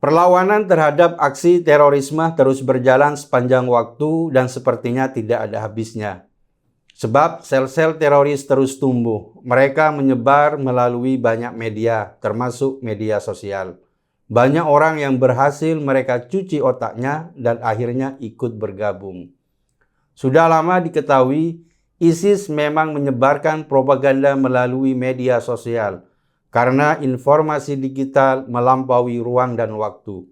Perlawanan terhadap aksi terorisme terus berjalan sepanjang waktu dan sepertinya tidak ada habisnya. Sebab sel-sel teroris terus tumbuh. Mereka menyebar melalui banyak media, termasuk media sosial. Banyak orang yang berhasil mereka cuci otaknya dan akhirnya ikut bergabung. Sudah lama diketahui, ISIS memang menyebarkan propaganda melalui media sosial karena informasi digital melampaui ruang dan waktu.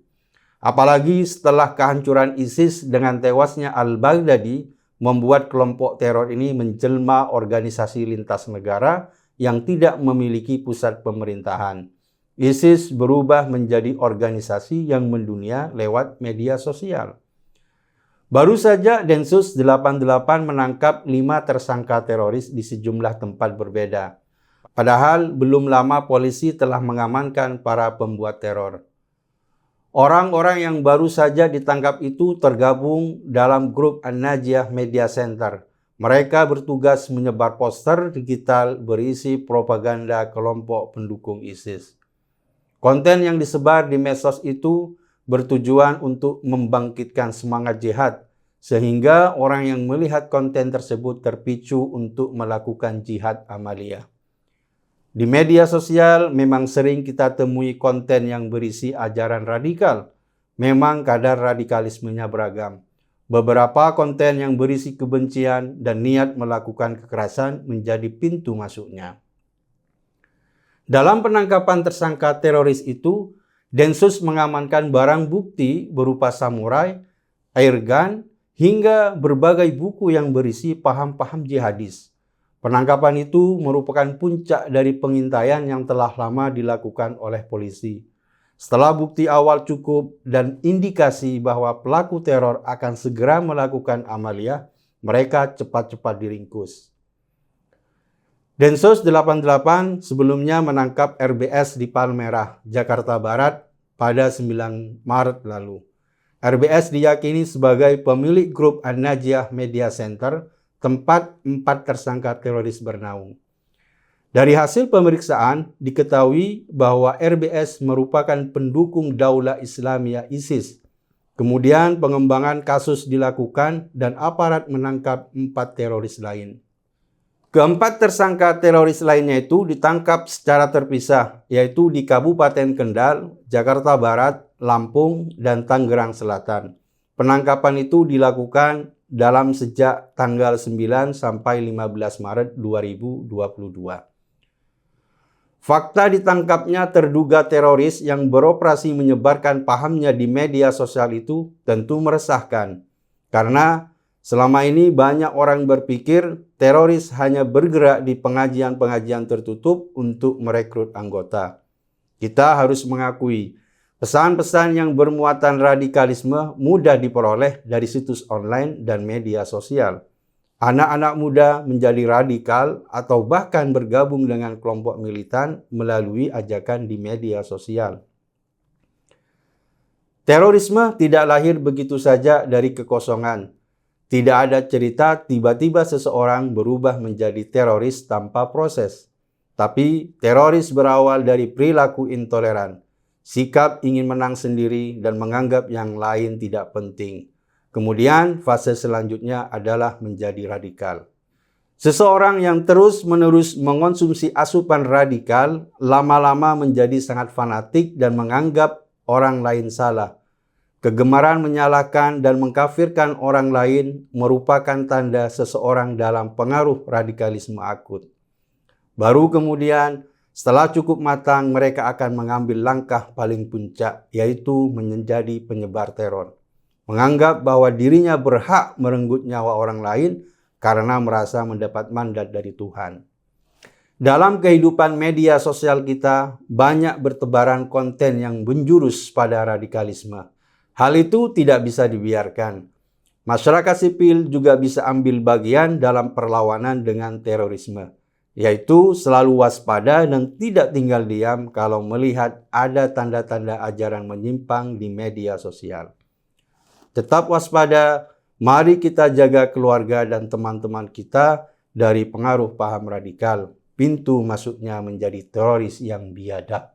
Apalagi setelah kehancuran ISIS dengan tewasnya al-Baghdadi, membuat kelompok teror ini menjelma organisasi lintas negara yang tidak memiliki pusat pemerintahan. ISIS berubah menjadi organisasi yang mendunia lewat media sosial. Baru saja Densus 88 menangkap 5 tersangka teroris di sejumlah tempat berbeda. Padahal belum lama polisi telah mengamankan para pembuat teror. Orang-orang yang baru saja ditangkap itu tergabung dalam grup An-Najiyah Media Center. Mereka bertugas menyebar poster digital berisi propaganda kelompok pendukung ISIS. Konten yang disebar di medsos itu bertujuan untuk membangkitkan semangat jihad, sehingga orang yang melihat konten tersebut terpicu untuk melakukan jihad amaliyah. Di media sosial memang sering kita temui konten yang berisi ajaran radikal. Memang kadar radikalismenya beragam. Beberapa konten yang berisi kebencian dan niat melakukan kekerasan menjadi pintu masuknya. Dalam penangkapan tersangka teroris itu, Densus mengamankan barang bukti berupa samurai, airgun, hingga berbagai buku yang berisi paham-paham jihadis. Penangkapan itu merupakan puncak dari pengintaian yang telah lama dilakukan oleh polisi. Setelah bukti awal cukup dan indikasi bahwa pelaku teror akan segera melakukan amaliyah, mereka cepat-cepat diringkus. Densus 88 sebelumnya menangkap RBS di Palmerah, Jakarta Barat pada 9 Maret lalu. RBS diyakini sebagai pemilik grup An-Najiyah Media Center, tempat 4 tersangka teroris bernaung. Dari hasil pemeriksaan, diketahui bahwa RBS merupakan pendukung Daulah Islamiyah ISIS. Kemudian pengembangan kasus dilakukan dan aparat menangkap 4 teroris lain. Keempat tersangka teroris lainnya itu ditangkap secara terpisah, yaitu di Kabupaten Kendal, Jakarta Barat, Lampung, dan Tangerang Selatan. Penangkapan itu dilakukan dalam sejak tanggal 9 sampai 15 Maret 2022. Fakta ditangkapnya terduga teroris yang beroperasi menyebarkan pahamnya di media sosial itu tentu meresahkan. Karena selama ini banyak orang berpikir teroris hanya bergerak di pengajian-pengajian tertutup untuk merekrut anggota. Kita harus mengakui, pesan-pesan yang bermuatan radikalisme mudah diperoleh dari situs online dan media sosial. Anak-anak muda menjadi radikal atau bahkan bergabung dengan kelompok militan melalui ajakan di media sosial. Terorisme tidak lahir begitu saja dari kekosongan. Tidak ada cerita tiba-tiba seseorang berubah menjadi teroris tanpa proses. Tapi teroris berawal dari perilaku intoleran. Sikap ingin menang sendiri dan menganggap yang lain tidak penting. Kemudian fase selanjutnya adalah menjadi radikal. Seseorang yang terus-menerus mengonsumsi asupan radikal lama-lama menjadi sangat fanatik dan menganggap orang lain salah. Kegemaran menyalahkan dan mengkafirkan orang lain merupakan tanda seseorang dalam pengaruh radikalisme akut. Baru kemudian, setelah cukup matang, mereka akan mengambil langkah paling puncak, yaitu menjadi penyebar teror. Menganggap bahwa dirinya berhak merenggut nyawa orang lain karena merasa mendapat mandat dari Tuhan. Dalam kehidupan media sosial kita, banyak bertebaran konten yang menjurus pada radikalisme. Hal itu tidak bisa dibiarkan. Masyarakat sipil juga bisa ambil bagian dalam perlawanan dengan terorisme, yaitu selalu waspada dan tidak tinggal diam kalau melihat ada tanda-tanda ajaran menyimpang di media sosial. Tetap waspada, mari kita jaga keluarga dan teman-teman kita dari pengaruh paham radikal. Pintu masuknya menjadi teroris yang biadab.